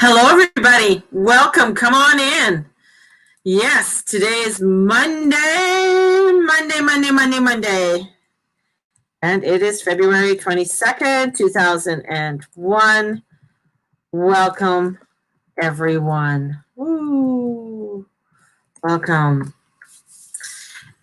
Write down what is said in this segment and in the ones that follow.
Hello, everybody. Welcome. Come on in. Yes, today is Monday. And it is February 22nd, 2001. Welcome, everyone. Woo. Welcome.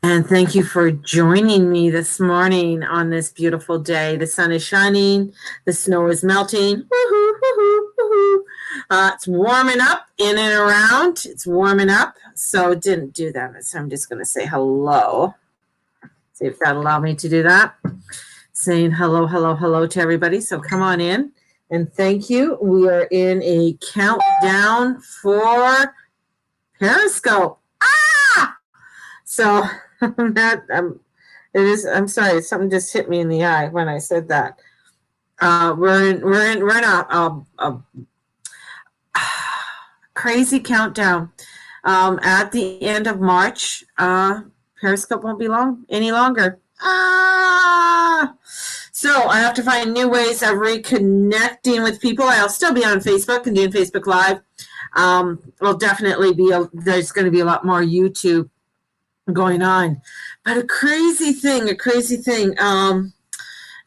And thank you for joining me this morning on this beautiful day. The sun is shining. The snow is melting. Woo-hoo, woo-hoo, woo-hoo. It's warming up in and around. It's warming up. So didn't do that. So I'm just going to say hello. See if that'll allow me to do that. Saying hello, hello, hello to everybody. So come on in and thank you. We are in a countdown for Periscope. So that I'm sorry. Something just hit me in the eye when I said that. We're in a crazy countdown. At the end of March, Periscope won't be any longer. So I have to find new ways of reconnecting with people. I'll still be on Facebook and doing Facebook Live. There'll definitely be there's going to be a lot more YouTube going on, but a crazy thing.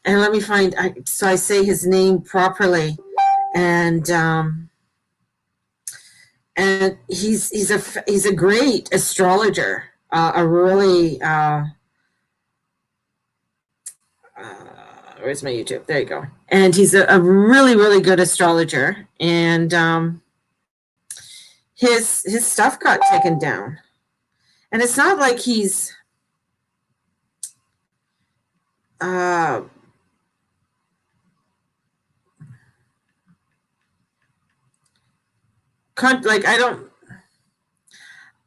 And let me find. So I say his name properly, and he's a great astrologer. Where's my YouTube? There you go. And he's a really, really good astrologer. And his stuff got taken down. And it's not like he's like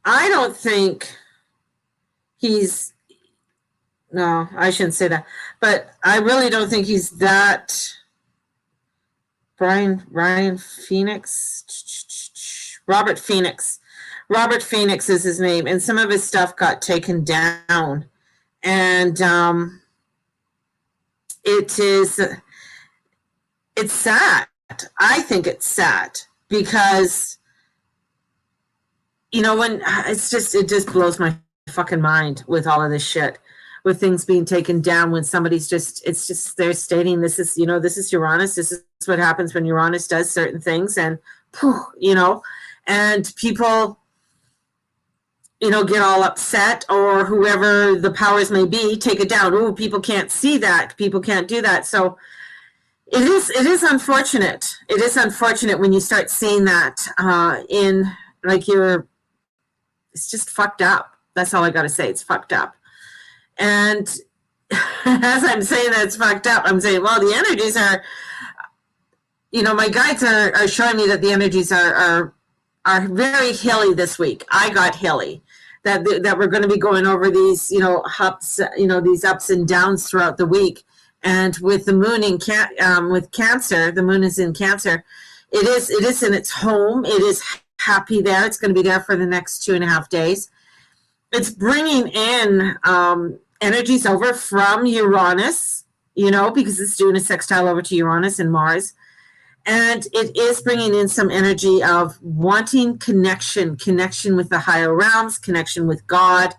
I don't think he's, no, I shouldn't say that, but I really don't think he's that. Ryan Phoenix, Robert Phoenix is his name, and some of his stuff got taken down, and it's sad. I think it's sad because, you know, when it just blows my fucking mind with all of this shit, with things being taken down, when somebody's they're stating this is Uranus, this is what happens when Uranus does certain things, and and people get all upset, or whoever the powers may be take it down. Oh, people can't see that, people can't do that. So it is unfortunate. It is unfortunate when you start seeing that it's just fucked up. That's all I got to say. It's fucked up. And as I'm saying that it's fucked up, I'm saying, well, the energies are, my guides are showing me that the energies are very hilly this week. I got hilly. That we're going to be going over these, ups, these ups and downs throughout the week. And with the moon with Cancer, the moon is in Cancer. It is in its home. It is happy there. It's going to be there for the next 2.5 days. It's bringing in energies over from Uranus, because it's doing a sextile over to Uranus and Mars. And it is bringing in some energy of wanting connection with the higher realms, connection with God,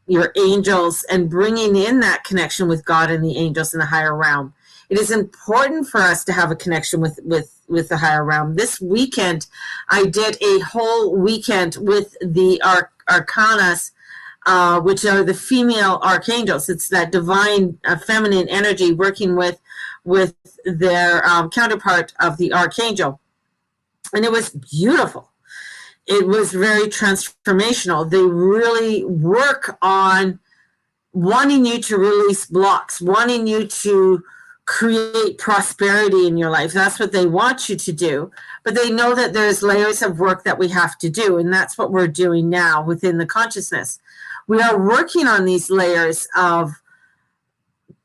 your angels, and bringing in that connection with God and the angels in the higher realm. It is important for us to have a connection with the higher realm. This weekend, I did a whole weekend with the arcanas, which are the female archangels. It's that divine feminine energy working with their counterpart of the archangel. And it was beautiful. It was very transformational. They really work on wanting you to release blocks, wanting you to create prosperity in your life. That's what they want you to do. But they know that there's layers of work that we have to do. And that's what we're doing now within the consciousness. We are working on these layers of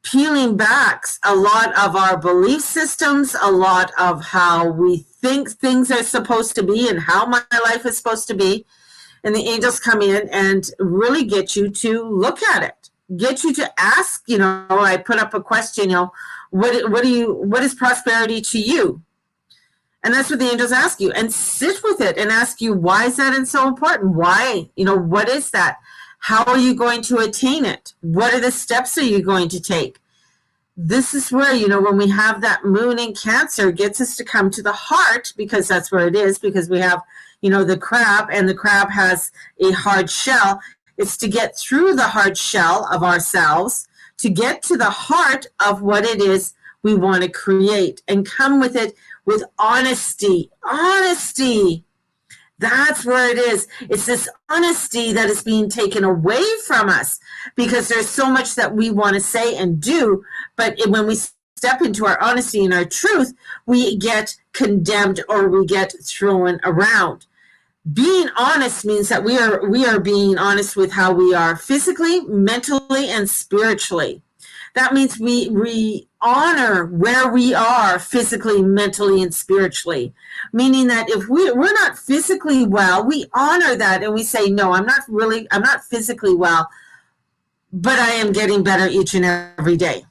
peeling back a lot of our belief systems, a lot of how we think things are supposed to be and how my life is supposed to be. And the angels come in and really get you to look at it, get you to ask, I put up a question, what is prosperity to you? And that's what the angels ask you. And sit with it and ask you, why is that so important? Why? What is that? How are you going to attain it? What are the steps are you going to take? This is where, when we have that moon in Cancer, it gets us to come to the heart, because that's where it is, because we have, the crab, and the crab has a hard shell. It's to get through the hard shell of ourselves, to get to the heart of what it is we want to create, and come with it with honesty. Honesty. That's where it is. It's this honesty that is being taken away from us, because there's so much that we want to say and do, but when we step into our honesty and our truth, we get condemned or we get thrown around. Being honest means that we are being honest with how we are physically, mentally, and spiritually. That means we honor where we are physically, mentally, and spiritually. Meaning that if we're not physically well, we honor that and we say, no, I'm not physically well, but I am getting better each and every day.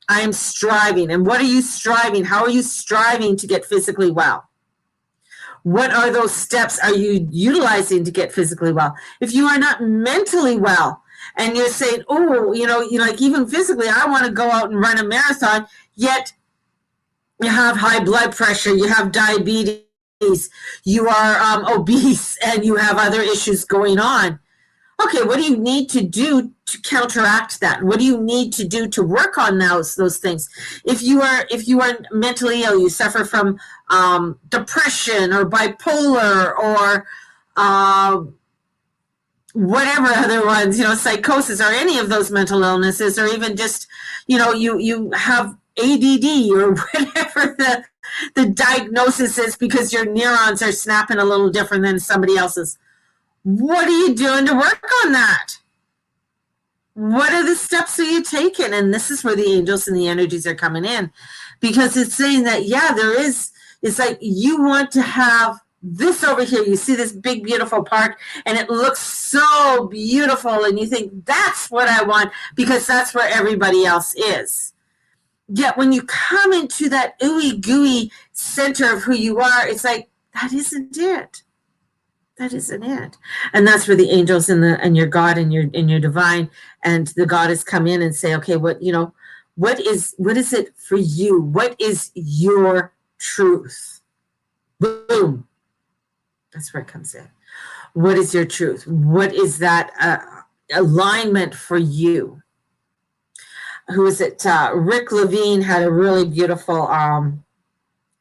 I am striving. And what are you striving? How are you striving to get physically well? What are those steps are you utilizing to get physically well? If you are not mentally well, and you're saying, oh, like even physically, I want to go out and run a marathon, yet you have high blood pressure, you have diabetes, you are obese, and you have other issues going on. Okay, what do you need to do to counteract that? What do you need to do to work on those things? If you are mentally ill, you suffer from depression or bipolar or whatever other ones, psychosis or any of those mental illnesses, or even just, you have ADD or whatever the diagnosis is, because your neurons are snapping a little different than somebody else's. What are you doing to work on that? What are the steps that you taking? And this is where the angels and the energies are coming in, because it's saying that, it's like you want to have this over here. You see this big, beautiful park, and it looks so beautiful, and you think, that's what I want, because that's where everybody else is. Yet when you come into that ooey gooey center of who you are, it's like, that isn't it. That isn't it. And that's where the angels and your God and your divine and the goddess come in and say, okay, what is it for you? What is your truth? Boom. That's where it comes in. What is your truth? What is that alignment for you? Who is it? Rick Levine had a really beautiful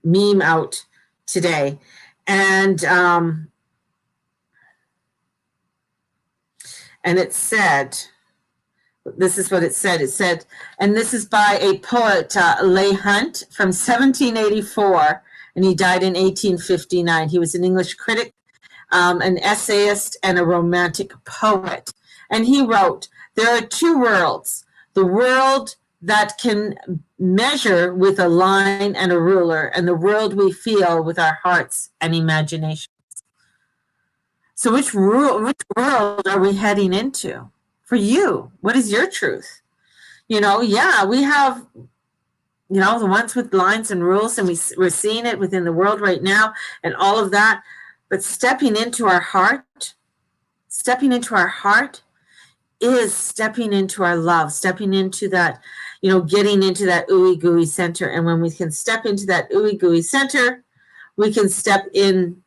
meme out today. And it said, this is what it said. It said, and this is by a poet, Leigh Hunt, from 1784, and he died in 1859. He was an English critic, an essayist, and a romantic poet. And he wrote, there are two worlds, the world that can measure with a line and a ruler, and the world we feel with our hearts and imagination. So which world are we heading into? For you, what is your truth? We have, the ones with lines and rules, and we're seeing it within the world right now and all of that. But stepping into our heart is stepping into our love, stepping into that, getting into that ooey gooey center. And when we can step into that ooey gooey center, we can step in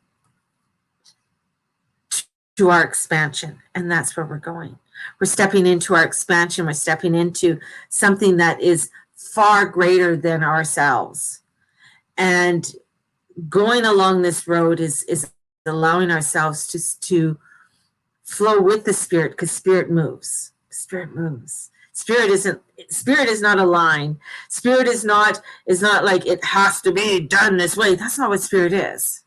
to our expansion. And that's where we're going. We're stepping into our expansion. We're stepping into something that is far greater than ourselves. And going along this road is allowing ourselves to flow with the spirit, because spirit moves. Spirit moves. Spirit is not a line. Spirit is not like it has to be done this way. That's not what spirit is.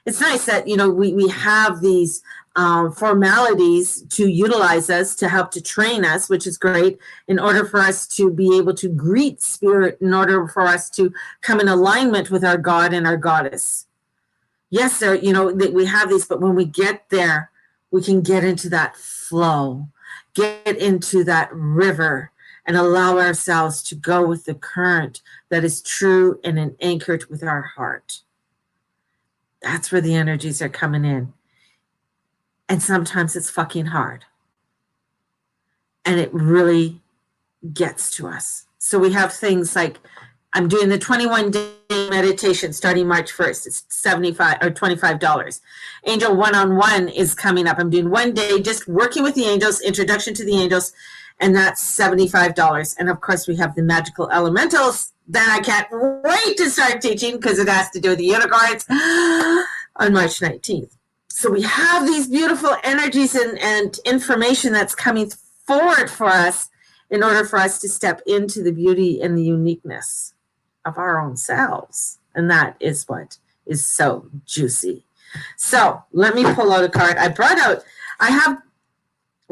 It's nice that, we have these formalities to utilize us, to help to train us, which is great, in order for us to be able to greet spirit, in order for us to come in alignment with our God and our goddess. Yes, we have these, but when we get there, we can get into that flow, get into that river, and allow ourselves to go with the current that is true and anchored with our heart. That's where the energies are coming in. And sometimes it's fucking hard. And it really gets to us. So we have things like, I'm doing the 21-day meditation starting March 1st. It's $75 or $25. Angel one-on-one is coming up. I'm doing 1 day just working with the angels, introduction to the angels, and that's $75. And of course, we have the magical elementals that I can't wait to start teaching because it has to do with the unicorns on March 19th. So we have these beautiful energies and information that's coming forward for us in order for us to step into the beauty and the uniqueness of our own selves. And that is what is so juicy. So let me pull out a card. I have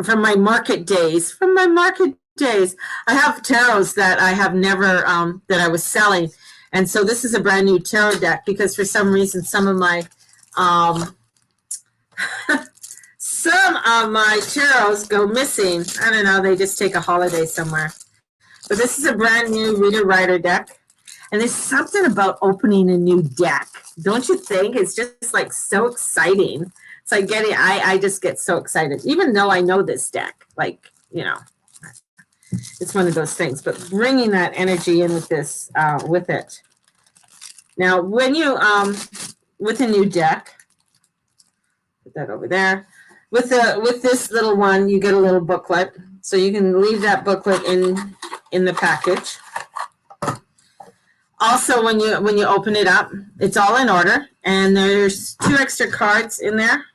from my market days, I have tarots that I have never, that I was selling. And so this is a brand new tarot deck because for some reason, some of my tarots go missing. I don't know, they just take a holiday somewhere. But this is a brand new reader-writer deck. And there's something about opening a new deck. Don't you think? It's just like so exciting. It's like I just get so excited, even though I know this deck. Like, you know, it's one of those things. But bringing that energy in with this, with it. Now, when you, with a new deck, put that over there. With this little one, you get a little booklet. So you can leave that booklet in the package. Also, when you open it up, it's all in order, and there's 2 extra cards in there.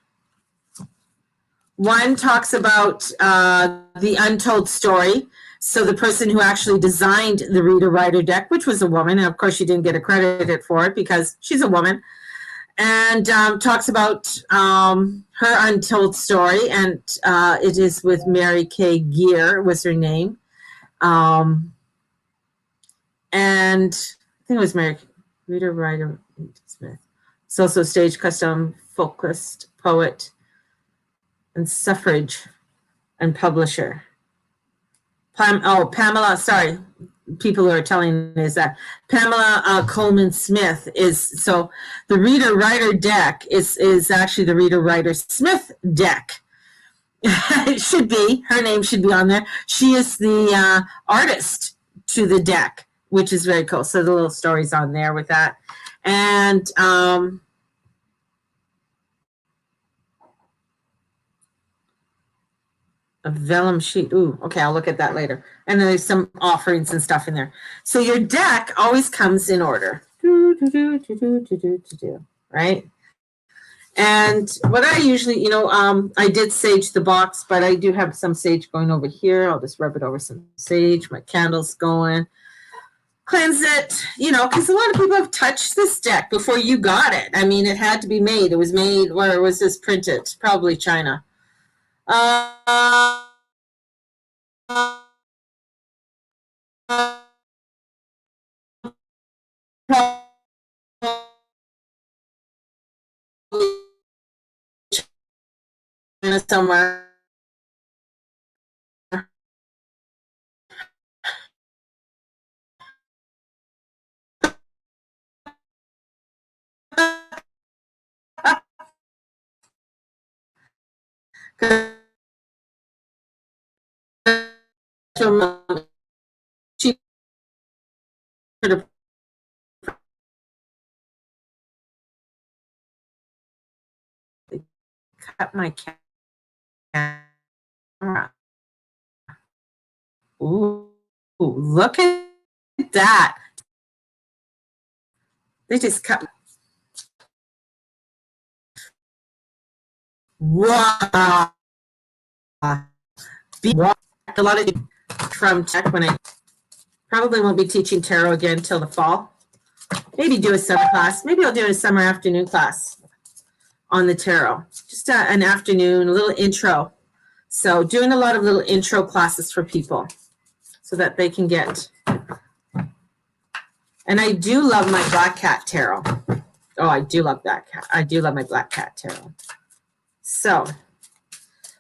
One talks about the untold story. So the person who actually designed the reader-writer deck, which was a woman, and of course she didn't get accredited for it because she's a woman, and talks about her untold story, and it is with Mary K. Gear was her name. And I think it was Mary, reader, writer, Smith. It's also stage custom, folklist, poet, and suffrage, and publisher. Pamela, sorry, people who are telling me is that Pamela Coleman Smith is, so the reader-writer deck is actually the reader-writer Smith deck. It should be, her name should be on there. She is the artist to the deck, which is very cool. So the little stories on there with that. And a vellum sheet. Ooh, okay, I'll look at that later. And then there's some offerings and stuff in there. So your deck always comes in order. Right? And what I usually, I did sage the box, but I do have some sage going over here. I'll just rub it over some sage. My candle's going. Cleanse it, because a lot of people have touched this deck before you got it. I mean, it had to be made. It was made, where was this printed? Probably China. Somewhere. Cut my camera. Ooh, look at that. They just cut. Wow. A lot of from tech when I probably won't be teaching tarot again till the fall. Maybe do a summer class. Maybe I'll do a summer afternoon class on the tarot. Just an afternoon, a little intro. So doing a lot of little intro classes for people so that they can get. And I do love my Black Cat tarot. Oh, I do love that cat. I do love my Black Cat tarot. So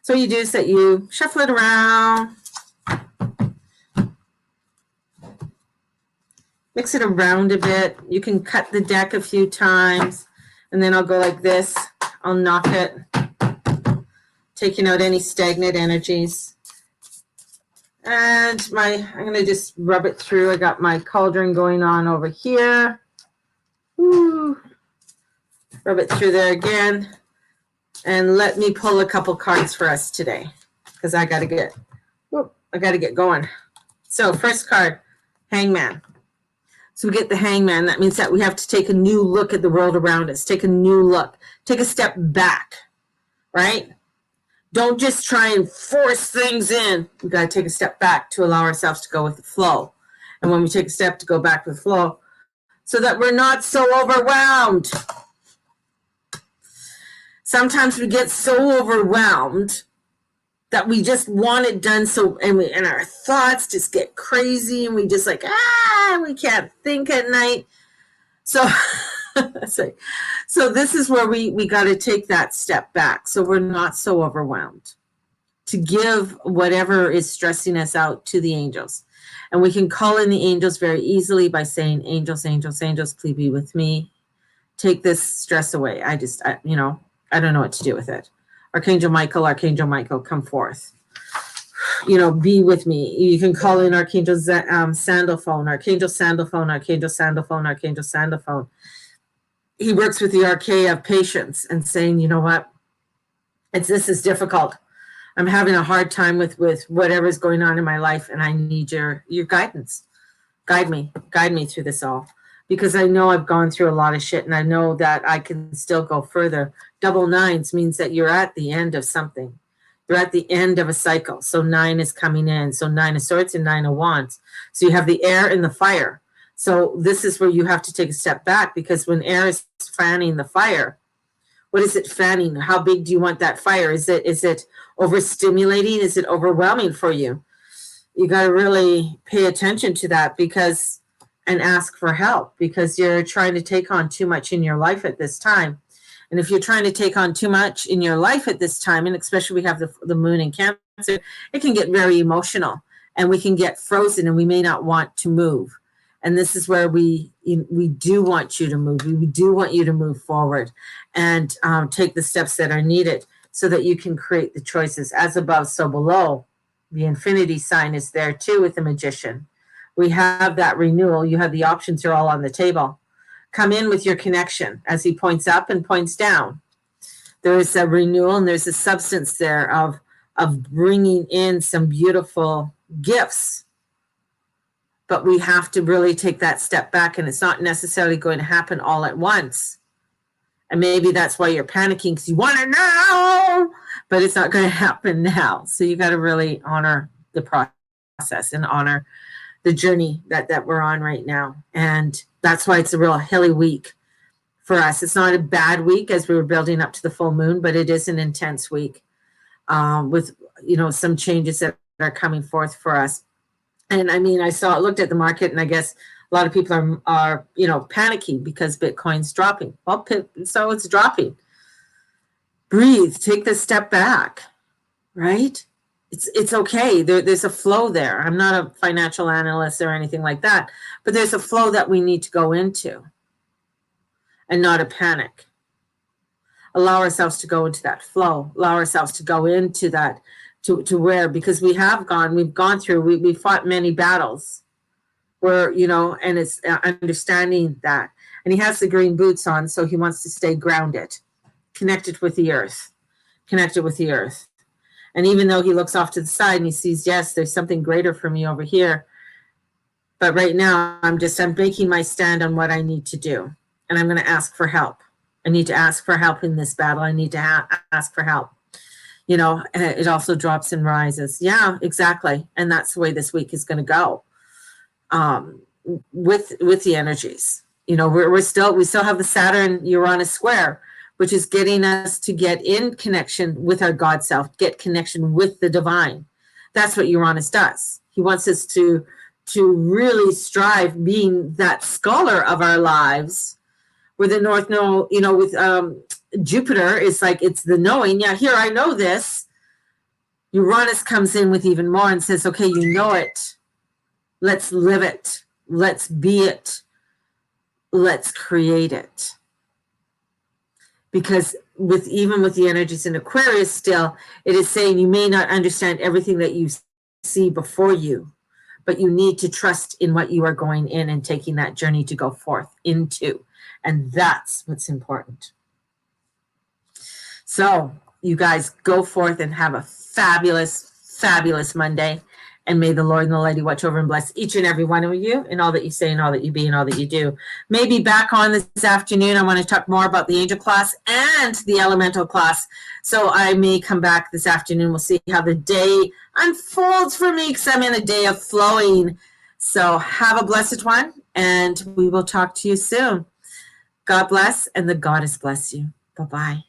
what you do is that you shuffle it around. Mix it around a bit. You can cut the deck a few times. And then I'll go like this. I'll knock it, taking out any stagnant energies. And I'm going to just rub it through. I got my cauldron going on over here. Woo. Rub it through there again. And let me pull a couple cards for us today, because I got to get going. So first card, Hangman. So we get the Hangman. That means that we have to take a new look at the world around us. Take a new look. Take a step back, right? Don't just try and force things in. We got to take a step back to allow ourselves to go with the flow. And when we take a step to go back with the flow, so that we're not so overwhelmed. Sometimes we get so overwhelmed that we just want it done, and our thoughts just get crazy, and we just like, we can't think at night. So this is where we got to take that step back, so we're not so overwhelmed, to give whatever is stressing us out to the angels. And we can call in the angels very easily by saying, angels, angels, angels, please be with me. Take this stress away. I don't know what to do with it. Archangel Michael, come forth. Be with me. You can call in Archangel Sandalphone, Archangel Sandalphone, Archangel Sandalphone, Archangel Sandalphone. He works with the arche of patience and saying, you know what? This is difficult. I'm having a hard time with whatever's going on in my life, and I need your guidance. Guide me through this all. Because I know I've gone through a lot of shit, and I know that I can still go further. Double nines means that you're at the end of something. You're at the end of a cycle. So 9 is coming in. So 9 of Swords and 9 of Wands. So you have the air and the fire. So this is where you have to take a step back, because when air is fanning the fire, what is it fanning? How big do you want that fire? Is it overstimulating? Is it overwhelming for you? You got to really pay attention to that, and ask for help, because you're trying to take on too much in your life at this time. And if you're trying to take on too much in your life at this time, and especially we have the moon in Cancer, it can get very emotional, and we can get frozen, and we may not want to move. And this is where we do want you to move. We do want you to move forward and take the steps that are needed, so that you can create the choices. As above, so below. The infinity sign is there too with the Magician. We have that renewal. You have the options are all on the table. Come in with your connection, as he points up and points down. There is a renewal, and there's a substance there of bringing in some beautiful gifts. But we have to really take that step back, and it's not necessarily going to happen all at once. And maybe that's why you're panicking, because you want it now, but it's not going to happen now. So you got to really honor the process and honor the journey that we're on right now. And that's why it's a real hilly week for us. It's not a bad week as we were building up to the full moon, but it is an intense week with, some changes that are coming forth for us. And I mean, looked at the market, and I guess a lot of people are panicking because Bitcoin's dropping. Well, so it's dropping. Breathe, take the step back, right? It's okay. There's a flow there. I'm not a financial analyst or anything like that, but there's a flow that we need to go into, and not a panic. Allow ourselves to go into that flow. Allow ourselves to go into that, to where, because we've gone through, we fought many battles where, and it's understanding that. And he has the green boots on, so he wants to stay grounded, connected with the earth. And even though he looks off to the side and he sees, yes, there's something greater for me over here. But right now, I'm making my stand on what I need to do. And I'm going to ask for help. I need to ask for help in this battle. I need to ask for help. It also drops and rises. Yeah, exactly. And that's the way this week is going to go with the energies. We still have the Saturn Uranus square, which is getting us to get in connection with our God self, get connection with the divine. That's what Uranus does. He wants us to really strive being that scholar of our lives, where the North Node, with Jupiter is like, it's the knowing. Yeah, here, I know this. Uranus comes in with even more and says, okay, you know it. Let's live it. Let's be it. Let's create it. because even with the energies in Aquarius still, it is saying you may not understand everything that you see before you, but you need to trust in what you are going in and taking that journey to go forth into. And that's what's important. So you guys go forth and have a fabulous, fabulous Monday. And may the Lord and the Lady watch over and bless each and every one of you in all that you say and all that you be and all that you do. Maybe back on this afternoon, I want to talk more about the angel class and the elemental class. So I may come back this afternoon. We'll see how the day unfolds for me because I'm in a day of flowing. So have a blessed one, and we will talk to you soon. God bless, and the Goddess bless you. Bye-bye.